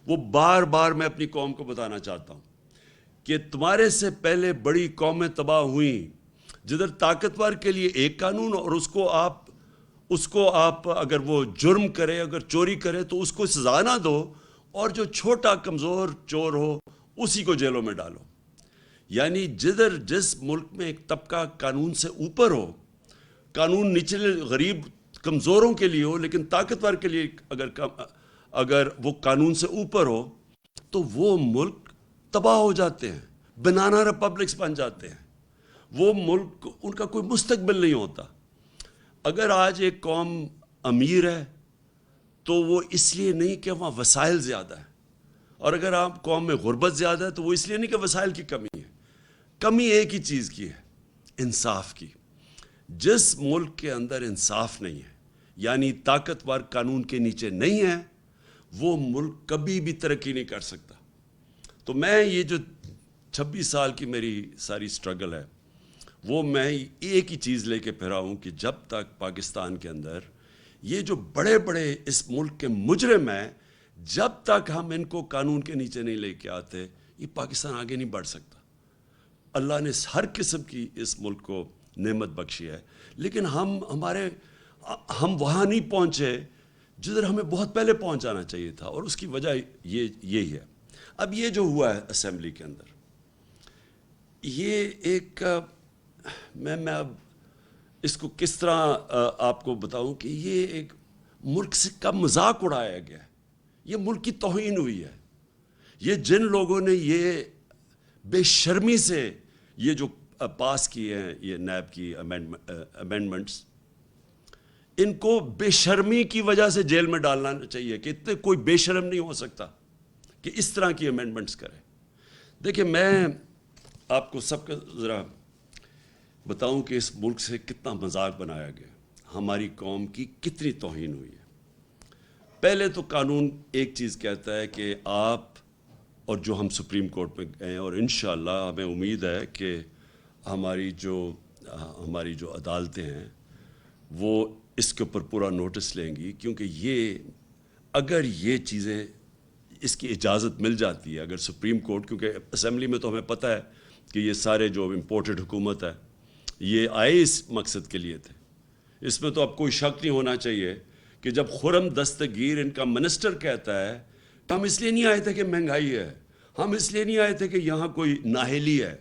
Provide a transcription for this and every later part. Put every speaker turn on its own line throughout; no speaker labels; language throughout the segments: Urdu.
وہ بار بار میں اپنی قوم کو بتانا چاہتا ہوں کہ تمہارے سے پہلے بڑی قومیں تباہ ہوئیں جدھر طاقتور کے لیے ایک قانون، اور اس کو آپ اگر وہ جرم کرے، اگر چوری کرے تو اس کو سزا نہ دو، اور جو چھوٹا کمزور چور ہو اسی کو جیلوں میں ڈالو۔ یعنی جس ملک میں ایک طبقہ قانون سے اوپر ہو، قانون نچلے غریب کمزوروں کے لیے ہو، لیکن طاقتور کے لیے اگر وہ قانون سے اوپر ہو تو وہ ملک تباہ ہو جاتے ہیں، بنانا ریپبلکس بن جاتے ہیں۔ وہ ملک، ان کا کوئی مستقبل نہیں ہوتا۔ اگر آج ایک قوم امیر ہے تو وہ اس لیے نہیں کہ وہاں وسائل زیادہ ہے، اور اگر آپ قوم میں غربت زیادہ ہے تو وہ اس لیے نہیں کہ وسائل کی کمی ہے۔ کمی ایک ہی چیز کی ہے، انصاف کی۔ جس ملک کے اندر انصاف نہیں ہے، یعنی طاقتور قانون کے نیچے نہیں ہے، وہ ملک کبھی بھی ترقی نہیں کر سکتا۔ تو میں یہ جو 26 سال کی میری ساری سٹرگل ہے، وہ میں ایک ہی چیز لے کے پھرا ہوں کہ جب تک پاکستان کے اندر یہ جو بڑے بڑے اس ملک کے مجرم ہیں، جب تک ہم ان کو قانون کے نیچے نہیں لے کے آتے، یہ پاکستان آگے نہیں بڑھ سکتا۔ اللہ نے ہر قسم کی اس ملک کو نعمت بخشی ہے، لیکن ہم وہاں نہیں پہنچے جدھر ہمیں بہت پہلے پہنچ جانا چاہیے تھا، اور اس کی وجہ یہی ہے۔ اب یہ جو ہوا ہے اسمبلی کے اندر، یہ ایک میں اب اس کو کس طرح آپ کو بتاؤں کہ یہ ایک ملک سے کا مذاق اڑایا گیا ہے، یہ ملک کی توہین ہوئی ہے۔ یہ جن لوگوں نے یہ بے شرمی سے یہ جو پاس کیے ہیں، یہ نیب کی امینڈمنٹس، ان کو بے شرمی کی وجہ سے جیل میں ڈالنا چاہیے کہ اتنے کوئی بے شرم نہیں ہو سکتا کہ اس طرح کی امینڈمنٹس کرے۔ دیکھیں، میں آپ کو سب کا ذرا بتاؤں کہ اس ملک سے کتنا مذاق بنایا گیا، ہماری قوم کی کتنی توہین ہوئی ہے۔ پہلے تو قانون ایک چیز کہتا ہے کہ آپ، اور جو ہم سپریم کورٹ میں گئے ہیں، اور انشاءاللہ ہمیں امید ہے کہ ہماری جو عدالتیں ہیں وہ اس کے اوپر پورا نوٹس لیں گی، کیونکہ اگر یہ چیزیں، اس کی اجازت مل جاتی ہے، اگر سپریم کورٹ، کیونکہ اسمبلی میں تو ہمیں پتہ ہے کہ یہ سارے جو امپورٹڈ حکومت ہے یہ آئے اس مقصد کے لیے تھے۔ اس میں تو اب کوئی شک نہیں ہونا چاہیے کہ جب خرم دستگیر ان کا منسٹر کہتا ہے کہ ہم اس لیے نہیں آئے تھے کہ مہنگائی ہے، ہم اس لیے نہیں آئے تھے کہ یہاں کوئی نااہلی ہے،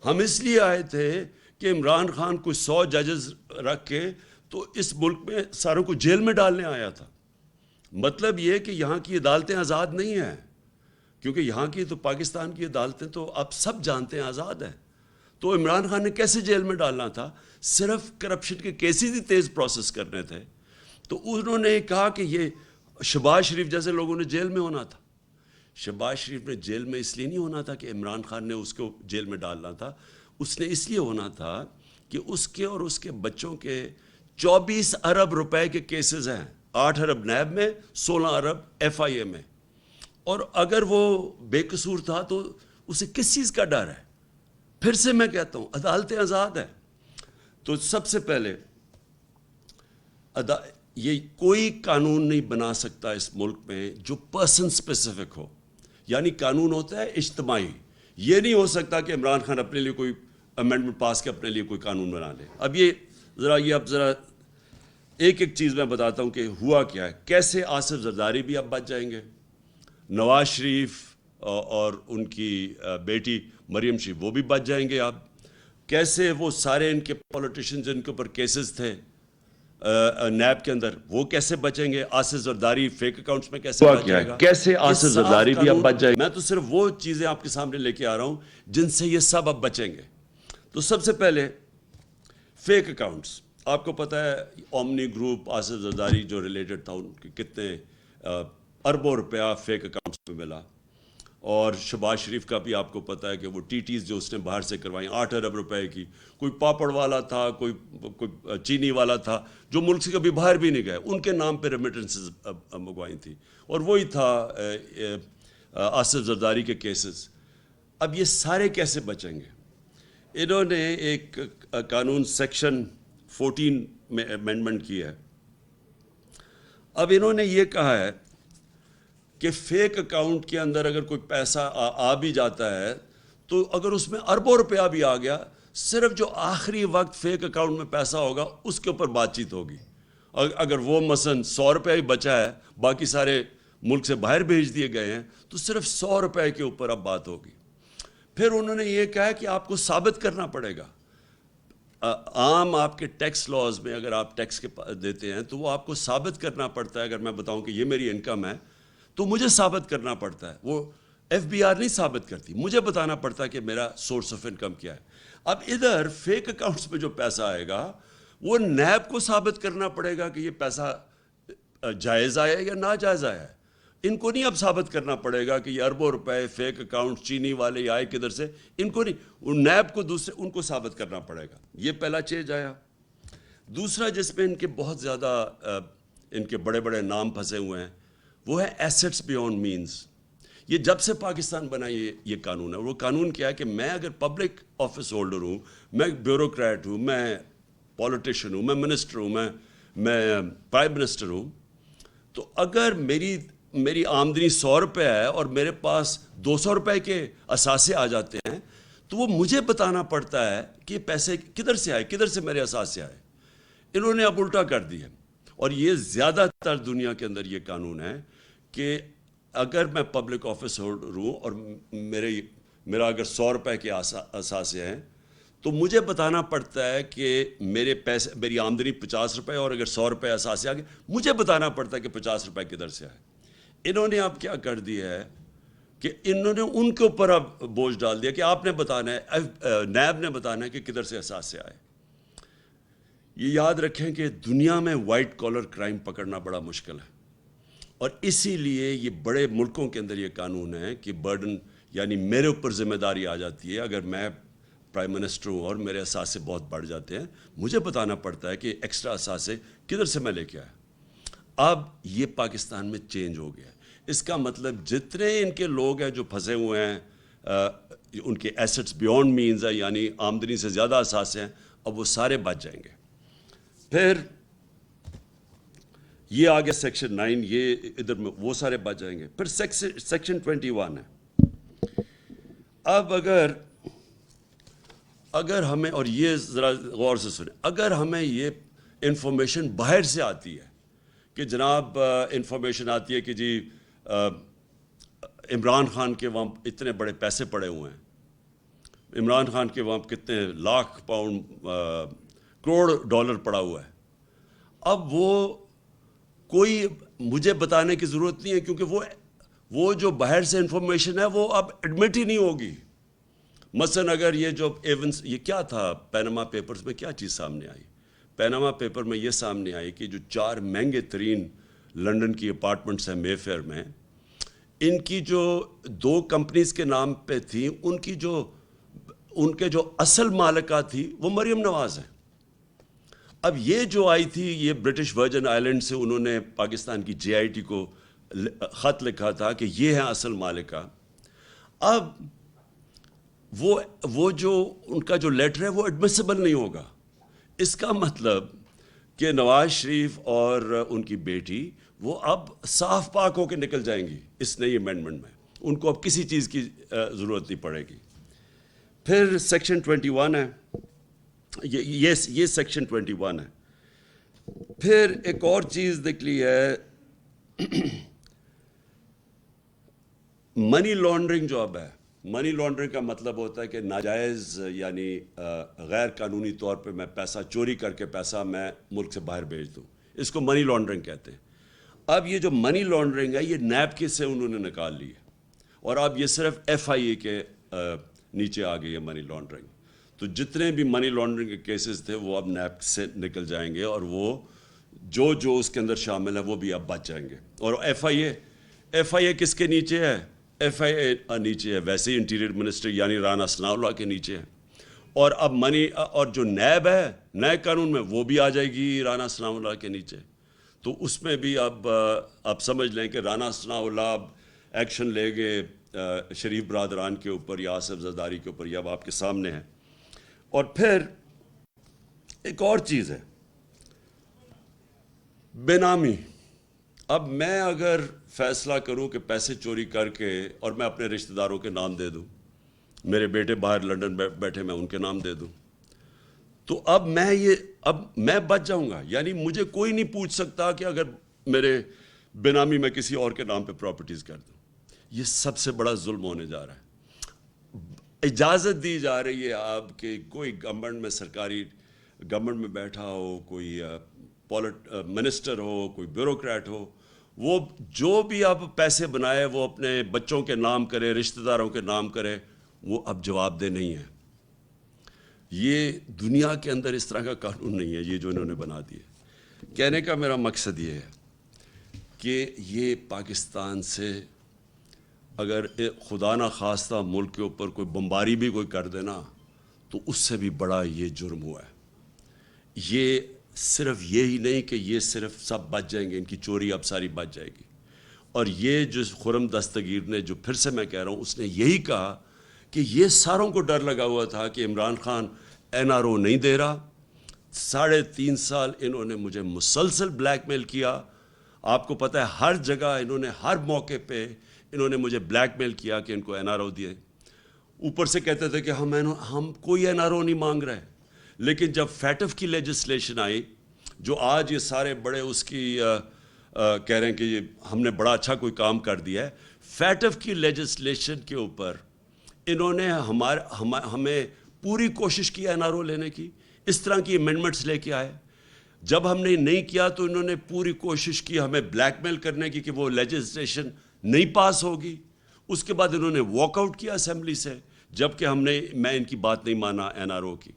ہم اس لیے آئے تھے کہ عمران خان کوئی 100 ججز رکھ کے تو اس ملک میں ساروں کو جیل میں ڈالنے آیا تھا۔ مطلب یہ کہ یہاں کی عدالتیں آزاد نہیں ہیں، کیونکہ یہاں کی تو پاکستان کی عدالتیں تو آپ سب جانتے ہیں آزاد ہیں۔ تو عمران خان نے کیسے جیل میں ڈالنا تھا؟ صرف کرپشن کے کیسز ہی تیز پروسیس کرنے تھے۔ تو انہوں نے کہا کہ یہ شہباز شریف جیسے لوگوں نے جیل میں ہونا تھا۔ شہباز شریف نے جیل میں اس لیے نہیں ہونا تھا کہ عمران خان نے اس کو جیل میں ڈالنا تھا، اس نے اس لیے ہونا تھا کہ اس کے اور اس کے بچوں کے 24 ارب روپے کے کیسز ہیں، 8 ارب نیب میں، 16 ارب ایف آئی اے میں، اور اگر وہ بے قصور تھا تو اسے کس چیز کا ڈر ہے؟ پھر سے میں کہتا ہوں، عدالتیں آزاد ہیں۔ تو سب سے پہلے یہ کوئی قانون نہیں بنا سکتا اس ملک میں جو پرسن سپیسیفک ہو، یعنی قانون ہوتا ہے اجتماعی۔ یہ نہیں ہو سکتا کہ عمران خان اپنے لیے کوئی امینڈمنٹ پاس کے اپنے لیے کوئی قانون بنا لے۔ اب ذرا ایک چیز میں بتاتا ہوں کہ ہوا کیا ہے، کیسے آصف زرداری بھی اب بچ جائیں گے، نواز شریف اور ان کی بیٹی مریم شریف وہ بھی بچ جائیں گے اب، کیسے وہ سارے ان کے پولیٹیشین جن کے اوپر کیسز تھے نیب کے اندر وہ کیسے بچیں گے، آصف زرداری فیک اکاؤنٹس میں کیسے بچ جائے گا،
کیسے آصف زرداری بھی اب بچ جائے گا۔
میں تو صرف وہ چیزیں آپ کے سامنے لے کے آ رہا ہوں جن سے یہ سب اب بچیں گے۔ تو سب سے پہلے فیک اکاؤنٹس، آپ کو پتہ ہے اومنی گروپ، آصف زرداری جو ریلیٹڈ تھا، ان کے کتنے اربوں روپیہ فیک اکاؤنٹس میں ملا، اور شہباز شریف کا بھی آپ کو پتہ ہے کہ وہ ٹی ٹیز جو اس نے باہر سے کروائیں 8 ارب روپے کی، کوئی پاپڑ والا تھا، کوئی چینی والا تھا جو ملک سے کبھی باہر بھی نہیں گئے، ان کے نام پہ ریمیٹنسز منگوائی تھی، اور وہی تھا آصف زرداری کے کیسز۔ اب یہ سارے کیسے بچیں گے؟ انہوں نے ایک قانون سیکشن 14 میں امینڈمنٹ کی ہے۔ اب انہوں نے یہ کہا ہے کہ فیک اکاؤنٹ کے اندر اگر کوئی پیسہ آ بھی جاتا ہے تو اگر اس میں اربوں روپیہ بھی آ گیا، صرف جو آخری وقت فیک اکاؤنٹ میں پیسہ ہوگا اس کے اوپر بات چیت ہوگی. اگر وہ مثلاً 100 روپے ہی بچا ہے، باقی سارے ملک سے باہر بھیج دیے گئے ہیں، تو صرف 100 روپے کے اوپر اب بات ہوگی. پھر انہوں نے یہ کہا کہ آپ کو ثابت کرنا پڑے گا. عام آپ کے ٹیکس لاز میں اگر آپ ٹیکس کے دیتے ہیں تو وہ آپ کو ثابت کرنا پڑتا ہے. اگر میں بتاؤں کہ یہ میری انکم ہے تو مجھے ثابت کرنا پڑتا ہے. وہ ایف بی آر نہیں ثابت کرتی، مجھے بتانا پڑتا ہے کہ میرا سورس آف انکم کیا ہے. اب ادھر فیک اکاؤنٹس میں جو پیسہ آئے گا وہ نیب کو ثابت کرنا پڑے گا کہ یہ پیسہ جائز آیا ہے یا ناجائز آیا ہے. ان کو نہیں اب ثابت کرنا پڑے گا کہ یہ اربوں روپے فیک اکاؤنٹ چینی والے آئے کدھر سے، ان کو نہیں، نیب کو دوسرے ان کو ثابت کرنا پڑے گا. یہ پہلا چیز آیا. دوسرا جس میں ان کے بہت زیادہ ان کے بڑے بڑے نام پھنسے ہوئے ہیں وہ ہے ایسٹس بیونڈ مینز. یہ جب سے پاکستان بنا یہ قانون ہے. وہ قانون کیا ہے کہ میں اگر پبلک آفس ہولڈر ہوں، میں بیوروکریٹ ہوں، میں پولیٹیشین ہوں، میں منسٹر ہوں، میں پرائم منسٹر ہوں، تو اگر میری آمدنی 100 روپے ہے اور میرے پاس 200 روپے کے اثاثے آ جاتے ہیں تو وہ مجھے بتانا پڑتا ہے کہ یہ پیسے کدھر سے آئے، کدھر سے میرے اثاثے آئے. انہوں نے اب الٹا کر دیا. اور یہ زیادہ تر دنیا کے اندر یہ قانون ہے کہ اگر میں پبلک آفس ہولڈر ہوں اور میرا اگر 100 روپے کے اثاثے ہیں تو مجھے بتانا پڑتا ہے کہ میری آمدنی 50 روپے اور اگر 100 روپے اثاثے آ گئے مجھے بتانا پڑتا ہے کہ 50 روپے کدھر سے آئے. انہوں نے اب کیا کر دیا ہے کہ انہوں نے ان کے اوپر اب بوجھ ڈال دیا کہ آپ نے بتانا ہے، نیب نے بتانا ہے کہ کدھر سے اثاثے آئے. یہ یاد رکھیں کہ دنیا میں وائٹ کالر کرائم پکڑنا بڑا مشکل ہے، اور اسی لیے یہ بڑے ملکوں کے اندر یہ قانون ہے کہ برڈن یعنی میرے اوپر ذمہ داری آ جاتی ہے. اگر میں پرائم منسٹر ہوں اور میرے اثاثے بہت بڑھ جاتے ہیں، مجھے بتانا پڑتا ہے کہ ایکسٹرا اثاثے کدھر سے میں لے کے آیا. اب یہ پاکستان میں چینج ہو گیا. اس کا مطلب جتنے ان کے لوگ ہیں جو پھنسے ہوئے ہیں، ان کے ایسٹس بیونڈ مینز ہے یعنی آمدنی سے زیادہ اثاثے ہیں، اب وہ سارے بچ جائیں گے. پھر یہ آگے سیکشن 9، یہ ادھر میں وہ سارے بچ جائیں گے. پھر سیکشن 21 ہے. اب اگر ہمیں، اور یہ ذرا غور سے سنیں، اگر ہمیں یہ انفارمیشن باہر سے آتی ہے کہ جناب انفارمیشن آتی ہے کہ جی عمران خان کے وہاں اتنے بڑے پیسے پڑے ہوئے ہیں، عمران خان کے وہاں کتنے لاکھ پاؤنڈ کروڑ ڈالر پڑا ہوا ہے، اب وہ کوئی مجھے بتانے کی ضرورت نہیں ہے، کیونکہ وہ جو باہر سے انفارمیشن ہے وہ اب ایڈمٹ ہی نہیں ہوگی. مثلا اگر یہ جو ایونس، یہ کیا تھا پیناما پیپرز میں کیا چیز سامنے آئی؟ پیناما پیپر میں یہ سامنے آئی کہ جو 4 مہنگے ترین لنڈن کی اپارٹمنٹس ہیں مے فیئر میں، ان کی جو 2 کمپنیز کے نام پہ تھیں، ان کے جو اصل مالکہ تھی وہ مریم نواز ہیں. اب یہ جو آئی تھی، یہ برٹش ورجن آئلینڈ سے انہوں نے پاکستان کی جے آئی ٹی کو خط لکھا تھا کہ یہ ہیں اصل مالکہ. اب وہ جو ان کا جو لیٹر ہے وہ ایڈمیسیبل نہیں ہوگا. اس کا مطلب کہ نواز شریف اور ان کی بیٹی وہ اب صاف پاک ہو کے نکل جائیں گی اس نئی امینڈمنٹ میں. ان کو اب کسی چیز کی ضرورت نہیں پڑے گی. پھر سیکشن 21 ہے، یہ سیکشن 21 ہے. پھر ایک اور چیز دیکھ لی ہے، منی لانڈرنگ جو اب ہے. منی لانڈرنگ کا مطلب ہوتا ہے کہ ناجائز یعنی غیر قانونی طور پہ میں پیسہ چوری کر کے پیسہ میں ملک سے باہر بھیج دوں، اس کو منی لانڈرنگ کہتے ہیں. اب یہ جو منی لانڈرنگ ہے یہ نیب کے سے انہوں نے نکال لی ہے، اور اب یہ صرف ایف آئی اے کے نیچے آ گئی ہے منی لانڈرنگ. تو جتنے بھی منی لانڈرنگ کے کیسز تھے وہ اب نیب سے نکل جائیں گے، اور وہ جو اس کے اندر شامل ہے وہ بھی اب بچ جائیں گے. اور ایف آئی اے کس کے نیچے ہے؟ ایف آئی اے نیچے ہے ویسے ہی انٹیریئر منسٹر یعنی رانا ثناء اللہ کے نیچے ہے. اور اب اور جو نیب ہے نئے قانون میں وہ بھی آ جائے گی رانا ثناء اللہ کے نیچے. تو اس میں بھی اب سمجھ لیں کہ رانا ثناء اللہ اب ایکشن لے گے شریف برادران کے اوپر یا آصف زرداری کے اوپر، یہ اب آپ کے سامنے ہے. اور پھر ایک اور چیز ہے، بے نامی. اب میں اگر فیصلہ کروں کہ پیسے چوری کر کے اور میں اپنے رشتہ داروں کے نام دے دوں, میرے بیٹے باہر لنڈن بیٹھے میں ان کے نام دے دوں, تو اب میں بچ جاؤں گا. یعنی مجھے کوئی نہیں پوچھ سکتا کہ اگر میرے بینامی میں کسی اور کے نام پہ پراپرٹیز کر دوں. یہ سب سے بڑا ظلم ہونے جا رہا ہے. اجازت دی جا رہی ہے آپ کہ کوئی گورنمنٹ میں سرکاری گورنمنٹ میں بیٹھا ہو, کوئی منسٹر ہو, کوئی بیوروکریٹ ہو, وہ جو بھی اب پیسے بنائے وہ اپنے بچوں کے نام کرے, رشتہ داروں کے نام کرے, وہ اب جواب دہ نہیں ہے. یہ دنیا کے اندر اس طرح کا قانون نہیں ہے یہ جو انہوں نے بنا دیے. کہنے کا میرا مقصد یہ ہے کہ یہ پاکستان سے اگر خدا نہ خواستہ ملک کے اوپر کوئی بمباری بھی کوئی کر دینا تو اس سے بھی بڑا یہ جرم ہوا ہے. یہ صرف یہی نہیں کہ یہ صرف سب بچ جائیں گے, ان کی چوری اب ساری بچ جائے گی. اور یہ جو خرم دستگیر نے, جو پھر سے میں کہہ رہا ہوں, اس نے یہی کہا کہ یہ ساروں کو ڈر لگا ہوا تھا کہ عمران خان NRO نہیں دے رہا. 3.5 سال انہوں نے مجھے مسلسل بلیک میل کیا. آپ کو پتہ ہے ہر جگہ انہوں نے, ہر موقع پہ انہوں نے مجھے بلیک میل کیا کہ ان کو NRO دیے. اوپر سے کہتے تھے کہ ہم کوئی NRO نہیں مانگ رہے. لیکن جب فیٹف کی لیجسلیشن آئی, جو آج یہ سارے بڑے اس کی کہہ رہے ہیں کہ یہ ہم نے بڑا اچھا کوئی کام کر دیا ہے, فیٹف کی لیجسلیشن کے اوپر انہوں نے ہمیں پوری کوشش کی NRO لینے کی. اس طرح کی امینڈمنٹس لے کے آئے. جب ہم نے نہیں کیا تو انہوں نے پوری کوشش کی ہمیں بلیک میل کرنے کی کہ وہ لیجسلیشن نہیں پاس ہوگی. اس کے بعد انہوں نے واک آؤٹ کیا اسمبلی سے, جبکہ میں ان کی بات نہیں مانا NRO کی.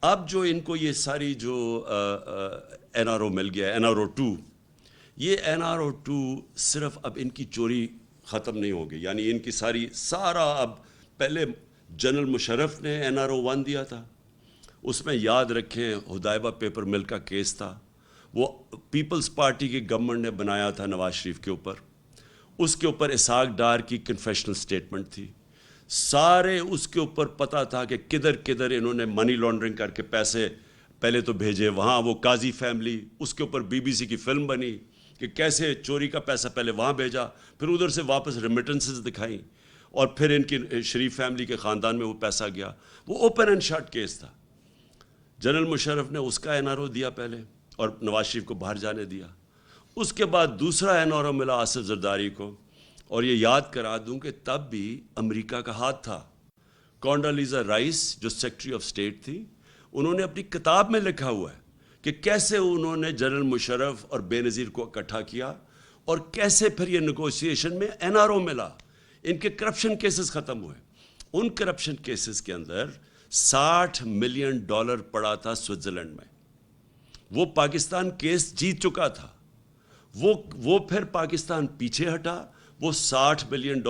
اب جو ان کو یہ ساری جو NRO مل گیا, NRO 2, یہ NRO 2 صرف اب ان کی چوری ختم نہیں ہوگی. یعنی ان کی سارا اب, پہلے جنرل مشرف نے NRO 1 دیا تھا, اس میں یاد رکھیں ہدایبہ پیپر مل کا کیس تھا, وہ پیپلز پارٹی کی گورنمنٹ نے بنایا تھا نواز شریف کے اوپر. اس کے اوپر اسحاق ڈار کی کنفیشنل سٹیٹمنٹ تھی. سارے اس کے اوپر پتہ تھا کہ کدھر انہوں نے منی لانڈرنگ کر کے پیسے پہلے تو بھیجے وہاں. وہ قاضی فیملی, اس کے اوپر BBC کی فلم بنی کہ کیسے چوری کا پیسہ پہلے وہاں بھیجا, پھر ادھر سے واپس ریمیٹنسز دکھائیں, اور پھر ان کی شریف فیملی کے خاندان میں وہ پیسہ گیا. وہ اوپن اینڈ شٹ کیس تھا. جنرل مشرف نے اس کا NRO دیا پہلے اور نواز شریف کو باہر جانے دیا. اس کے بعد دوسرا NRO ملا آصف زرداری کو, اور یہ یاد کرا دوں کہ تب بھی امریکہ کا ہاتھ تھا. کونڈالیزا رائس جو سیکرٹری آف اسٹیٹ تھی, انہوں نے اپنی کتاب میں لکھا ہوا ہے کہ کیسے انہوں نے جنرل مشرف اور بے نظیر کو اکٹھا کیا, اور کیسے پھر یہ نیگوسیشن میں NRO ملا. ان کے کرپشن کیسز ختم ہوئے. ان کرپشن کیسز کے اندر $60 ملین پڑا تھا سوئٹزرلینڈ میں. وہ پاکستان کیس جیت چکا تھا. وہ پھر پاکستان پیچھے ہٹا. وہ $60 ملین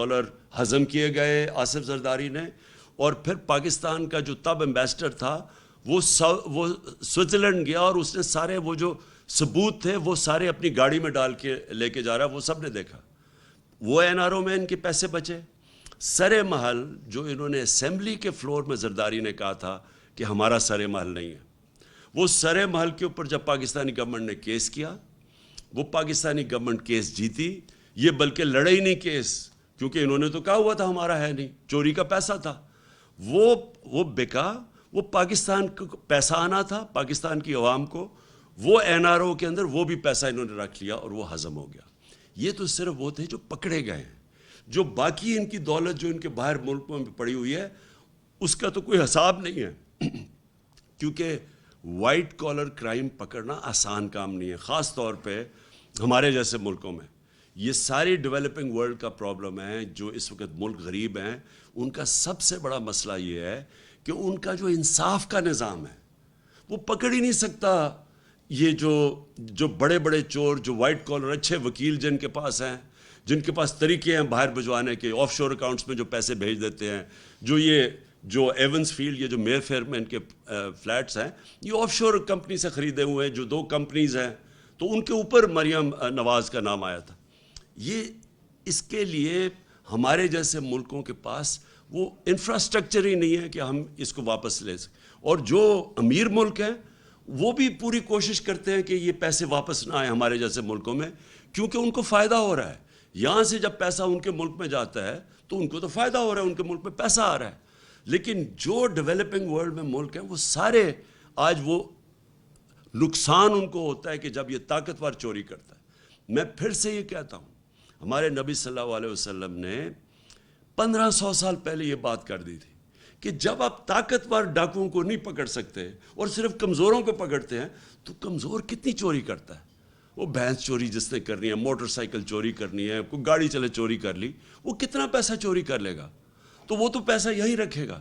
ہضم کیے گئے آصف زرداری نے, اور پھر پاکستان کا جو تب ایمبیسڈر تھا وہ سوئٹزرلینڈ گیا, اور اس نے سارے وہ جو ثبوت تھے وہ سارے اپنی گاڑی میں ڈال کے لے کے جا رہا. وہ سب نے دیکھا. وہ NRO میں ان کے پیسے بچے. سر محل جو انہوں نے اسمبلی کے فلور میں زرداری نے کہا تھا کہ ہمارا سر محل نہیں ہے, وہ سر محل کے اوپر جب پاکستانی گورنمنٹ نے کیس کیا, وہ پاکستانی گورنمنٹ کیس جیتی. یہ بلکہ لڑے ہی نہیں کیس, کیونکہ انہوں نے تو کہا ہوا تھا ہمارا ہے نہیں, چوری کا پیسہ تھا. وہ بکا. وہ پاکستان کو پیسہ آنا تھا, پاکستان کی عوام کو. وہ NRO کے اندر وہ بھی پیسہ انہوں نے رکھ لیا اور وہ ہضم ہو گیا. یہ تو صرف وہ تھے جو پکڑے گئے ہیں. جو باقی ان کی دولت جو ان کے باہر ملکوں میں پڑی ہوئی ہے, اس کا تو کوئی حساب نہیں ہے. کیونکہ وائٹ کالر کرائم پکڑنا آسان کام نہیں ہے, خاص طور پہ ہمارے جیسے ملکوں میں. یہ ساری ڈیولپنگ ورلڈ کا پرابلم ہے. جو اس وقت ملک غریب ہیں, ان کا سب سے بڑا مسئلہ یہ ہے کہ ان کا جو انصاف کا نظام ہے وہ پکڑ ہی نہیں سکتا. یہ جو بڑے بڑے چور, جو وائٹ کالر اچھے وکیل جن کے پاس ہیں, جن کے پاس طریقے ہیں باہر بھجوانے کے, آف شور اکاؤنٹس میں جو پیسے بھیج دیتے ہیں, جو ایونس فیلڈ, یہ جو میر فیئر میں ان کے فلیٹس ہیں, یہ آف شور کمپنی سے خریدے ہوئے ہیں, جو 2 کمپنیز ہیں, تو ان کے اوپر مریم نواز کا نام آیا تھا. یہ اس کے لیے ہمارے جیسے ملکوں کے پاس وہ انفراسٹرکچر ہی نہیں ہے کہ ہم اس کو واپس لے سکیں. اور جو امیر ملک ہیں وہ بھی پوری کوشش کرتے ہیں کہ یہ پیسے واپس نہ آئے ہمارے جیسے ملکوں میں، کیونکہ ان کو فائدہ ہو رہا ہے. یہاں سے جب پیسہ ان کے ملک میں جاتا ہے تو ان کو تو فائدہ ہو رہا ہے، ان کے ملک میں پیسہ آ رہا ہے. لیکن جو ڈیولپنگ ورلڈ میں ملک ہیں وہ سارے آج وہ نقصان ان کو ہوتا ہے کہ جب یہ طاقتور چوری کرتا ہے. میں پھر سے یہ کہتا ہوں، ہمارے نبی صلی اللہ علیہ وسلم نے 1500 سال پہلے یہ بات کر دی تھی کہ جب آپ طاقتور ڈاکوؤں کو نہیں پکڑ سکتے اور صرف کمزوروں کو پکڑتے ہیں تو کمزور کتنی چوری کرتا ہے. وہ بھینس چوری جس نے کرنی ہے، موٹر سائیکل چوری کرنی ہے، کوئی گاڑی چلے چوری کر لی، وہ کتنا پیسہ چوری کر لے گا؟ تو وہ تو پیسہ یہی رکھے گا.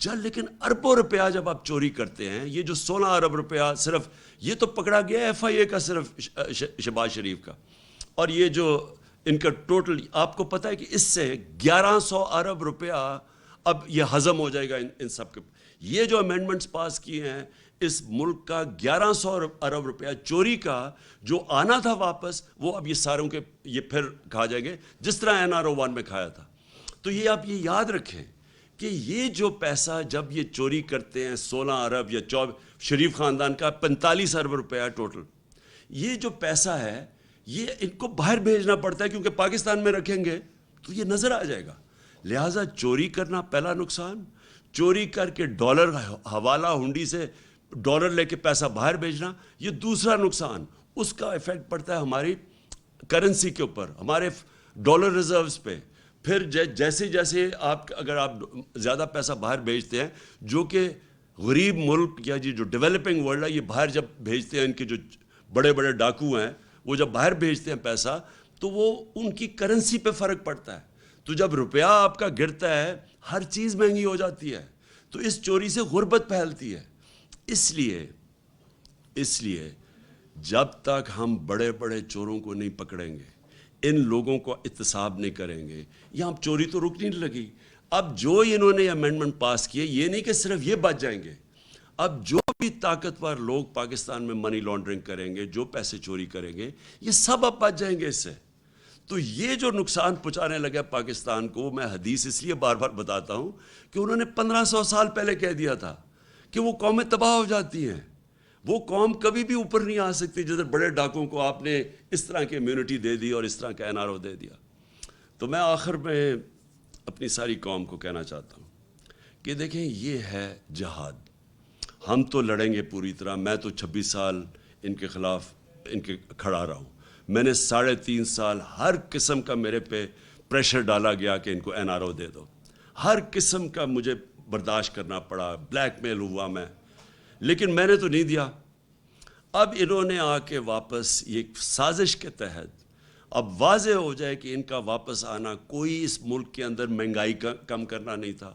لیکن اربوں روپیہ جب آپ چوری کرتے ہیں، یہ جو 16 ارب روپیہ صرف یہ تو پکڑا گیا ایف آئی اے کا، صرف شہباز شریف کا، اور یہ جو ان کا ٹوٹل آپ کو پتہ ہے کہ اس سے 1100 ارب روپیہ اب یہ ہضم ہو جائے گا ان سب کے. یہ جو امینڈمنٹس پاس کیے ہیں، اس ملک کا 1100 ارب روپیہ چوری کا جو آنا تھا واپس، وہ اب یہ ساروں کے یہ پھر کھا جائیں گے جس طرح NR01 میں کھایا تھا. تو یہ آپ یہ یاد رکھیں کہ یہ جو پیسہ جب یہ چوری کرتے ہیں 16 ارب یا شریف خاندان کا 45 ارب روپیہ ٹوٹل، یہ جو پیسہ ہے یہ ان کو باہر بھیجنا پڑتا ہے کیونکہ پاکستان میں رکھیں گے تو یہ نظر آ جائے گا. لہٰذا چوری کرنا پہلا نقصان، چوری کر کے ڈالر حوالہ ہنڈی سے ڈالر لے کے پیسہ باہر بھیجنا، یہ دوسرا نقصان. اس کا ایفیکٹ پڑتا ہے ہماری کرنسی کے اوپر، ہمارے ڈالر ریزروز پہ. پھر جیسے جیسے اگر آپ زیادہ پیسہ باہر بھیجتے ہیں، جو کہ غریب ملک یا جو ڈیولپنگ ورلڈ ہے یہ باہر جب بھیجتے ہیں، ان کے جو بڑے بڑے ڈاکو ہیں وہ جب باہر بھیجتے ہیں پیسہ تو وہ ان کی کرنسی پہ فرق پڑتا ہے. تو جب روپیہ آپ کا گرتا ہے ہر چیز مہنگی ہو جاتی ہے. تو اس چوری سے غربت پھیلتی ہے. اس لیے جب تک ہم بڑے بڑے چوروں کو نہیں پکڑیں گے، ان لوگوں کو احتساب نہیں کریں گے، یہاں چوری تو رک نہیں لگی. اب جو انہوں نے امینڈمنٹ پاس کیے، یہ نہیں کہ صرف یہ بچ جائیں گے، اب جو بھی طاقتور لوگ پاکستان میں منی لانڈرنگ کریں گے، جو پیسے چوری کریں گے، یہ سب اب بچ جائیں گے اس سے. تو یہ جو نقصان پہنچانے لگا پاکستان کو، میں حدیث اس لیے بار بار بتاتا ہوں کہ انہوں نے 1500 سال پہلے کہہ دیا تھا کہ وہ قومیں تباہ ہو جاتی ہیں. وہ قوم کبھی بھی اوپر نہیں آ سکتی جدھر بڑے ڈاکوں کو آپ نے اس طرح کی امیونٹی دے دی اور اس طرح کا NRO دے دیا. تو میں آخر میں اپنی ساری قوم کو کہنا چاہتا ہوں کہ دیکھیں یہ ہے جہاد. ہم تو لڑیں گے پوری طرح. میں تو 26 سال ان کے خلاف کھڑا رہا ہوں. میں نے 3.5 سال ہر قسم کا میرے پہ پریشر ڈالا گیا کہ ان کو NRO دے دو. ہر قسم کا مجھے برداشت کرنا پڑا، بلیک میل ہوا میں، لیکن میں نے تو نہیں دیا. اب انہوں نے آ کے واپس ایک سازش کے تحت اب واضح ہو جائے کہ ان کا واپس آنا کوئی اس ملک کے اندر مہنگائی کا کم کرنا نہیں تھا.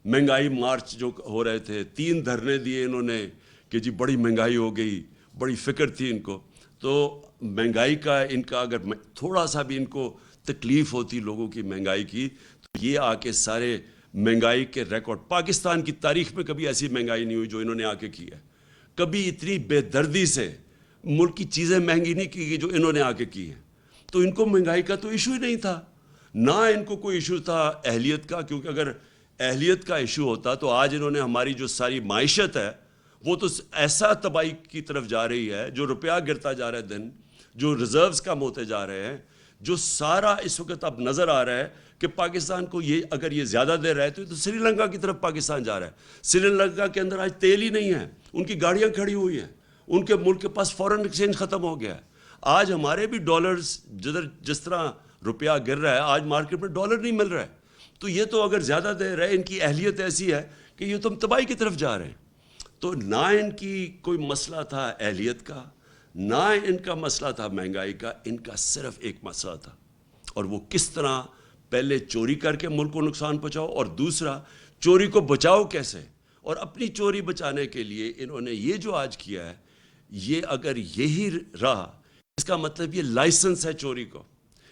مہنگائی مارچ جو ہو رہے تھے، 3 دھرنے دیے انہوں نے کہ جی بڑی مہنگائی ہو گئی، بڑی فکر تھی ان کو. تو مہنگائی کا ان کا اگر تھوڑا سا بھی ان کو تکلیف ہوتی لوگوں کی مہنگائی کی، تو یہ آ کے سارے مہنگائی کے ریکارڈ، پاکستان کی تاریخ میں کبھی ایسی مہنگائی نہیں ہوئی جو انہوں نے آ کے کی ہے. کبھی اتنی بے دردی سے ملک کی چیزیں مہنگی نہیں کی گئی جو انہوں نے آ کے کی ہیں. تو ان کو مہنگائی کا تو ایشو ہی نہیں تھا، نہ ان کو کوئی ایشو تھا اہلیت کا. کیونکہ اگر اہلیت کا ایشو ہوتا تو آج انہوں نے ہماری جو ساری معیشت ہے وہ تو ایسا تباہی کی طرف جا رہی ہے، جو روپیہ گرتا جا رہا ہے دن، جو ریزروز کم ہوتے جا رہے ہیں، جو سارا اس وقت اب نظر آ رہا ہے کہ پاکستان کو یہ اگر یہ زیادہ دیر رہے تو سری لنکا کی طرف پاکستان جا رہا ہے. سری لنکا کے اندر آج تیل ہی نہیں ہے، ان کی گاڑیاں کھڑی ہوئی ہیں، ان کے ملک کے پاس فورن ایکسچینج ختم ہو گیا ہے. آج ہمارے بھی ڈالرز جس طرح روپیہ گر رہا ہے، آج مارکیٹ میں ڈالر نہیں مل رہا ہے. تو یہ تو اگر زیادہ دیر رہے، ان کی اہلیت ایسی ہے کہ یہ تو ہم تباہی کی طرف جا رہے ہیں. تو نہ ان کی کوئی مسئلہ تھا اہلیت کا، نہ ان کا مسئلہ تھا مہنگائی کا. ان کا صرف ایک مسئلہ تھا، اور وہ کس طرح پہلے چوری کر کے ملک کو نقصان پہنچاؤ، اور دوسرا چوری کو بچاؤ کیسے. اور اپنی چوری بچانے کے لیے انہوں نے یہ جو آج کیا ہے، یہ اگر یہی رہا، اس کا مطلب یہ لائسنس ہے چوری کو.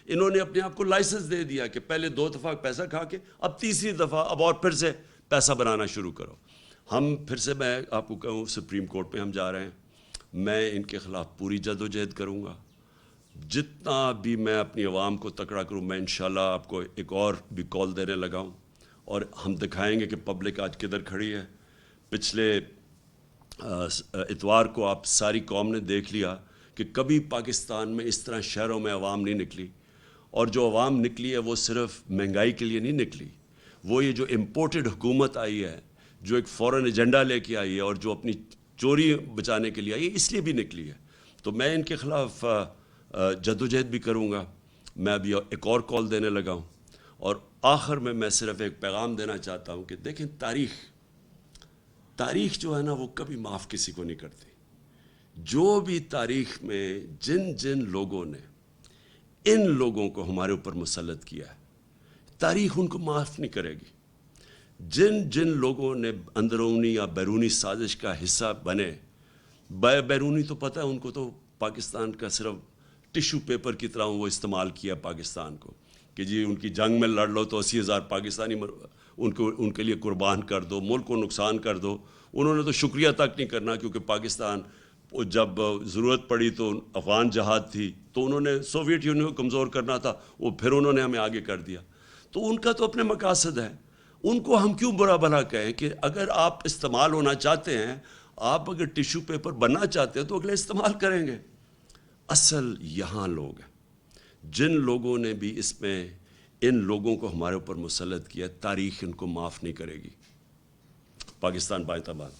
انہوں نے اپنے آپ کو لائسنس دے دیا کہ پہلے 2 دفعہ پیسہ کھا کے اب تیسری دفعہ اب اور پھر سے پیسہ بنانا شروع کرو. ہم پھر سے میں آپ کو کہوں سپریم کورٹ میں ہم جا رہے ہیں. میں ان کے خلاف پوری جدوجہد کروں گا. جتنا بھی میں اپنی عوام کو تکڑا کروں، میں انشاءاللہ آپ کو ایک اور بھی کال دینے لگا ہوں، اور ہم دکھائیں گے کہ پبلک آج کدھر کھڑی ہے. پچھلے اتوار کو آپ ساری قوم نے دیکھ لیا کہ کبھی پاکستان میں اس طرح شہروں میں عوام نہیں نکلی، اور جو عوام نکلی ہے وہ صرف مہنگائی کے لیے نہیں نکلی، وہ یہ جو امپورٹڈ حکومت آئی ہے، جو ایک فورن ایجنڈا لے کے آئی ہے اور جو اپنی چوری بچانے کے لیے آئی ہے، اس لیے بھی نکلی ہے۔ تو میں ان کے خلاف جدوجہد بھی کروں گا۔ میں ابھی ایک اور کال دینے لگا ہوں، اور آخر میں صرف ایک پیغام دینا چاہتا ہوں کہ دیکھیں، تاریخ جو ہے نا وہ کبھی معاف کسی کو نہیں کرتی۔ جو بھی تاریخ میں جن لوگوں نے ان لوگوں کو ہمارے اوپر مسلط کیا ہے، تاریخ ان کو معاف نہیں کرے گی۔ جن لوگوں نے اندرونی یا بیرونی سازش کا حصہ بنے، بیرونی تو پتہ ہے ان کو، تو پاکستان کا صرف ٹیشو پیپر کی طرح وہ استعمال کیا پاکستان کو، کہ جی ان کی جنگ میں لڑ لو تو 80,000 پاکستانی ان کے لیے قربان کر دو، ملک کو نقصان کر دو۔ انہوں نے تو شکریہ تک نہیں کرنا، کیونکہ پاکستان جب ضرورت پڑی تو افغان جہاد تھی تو انہوں نے سوویت یونین کو کمزور کرنا تھا، وہ پھر انہوں نے ہمیں آگے کر دیا۔ تو ان کا تو اپنے مقاصد ہے، ان کو ہم کیوں برا بھلا کہیں کہ اگر آپ استعمال ہونا چاہتے ہیں، آپ اگر ٹیشو پیپر بننا چاہتے ہیں تو اگلے استعمال کریں گے۔ اصل یہاں لوگ ہیں، جن لوگوں نے بھی اس میں ان لوگوں کو ہمارے اوپر مسلط کیا، تاریخ ان کو معاف نہیں کرے گی۔ پاکستان بائے تابان۔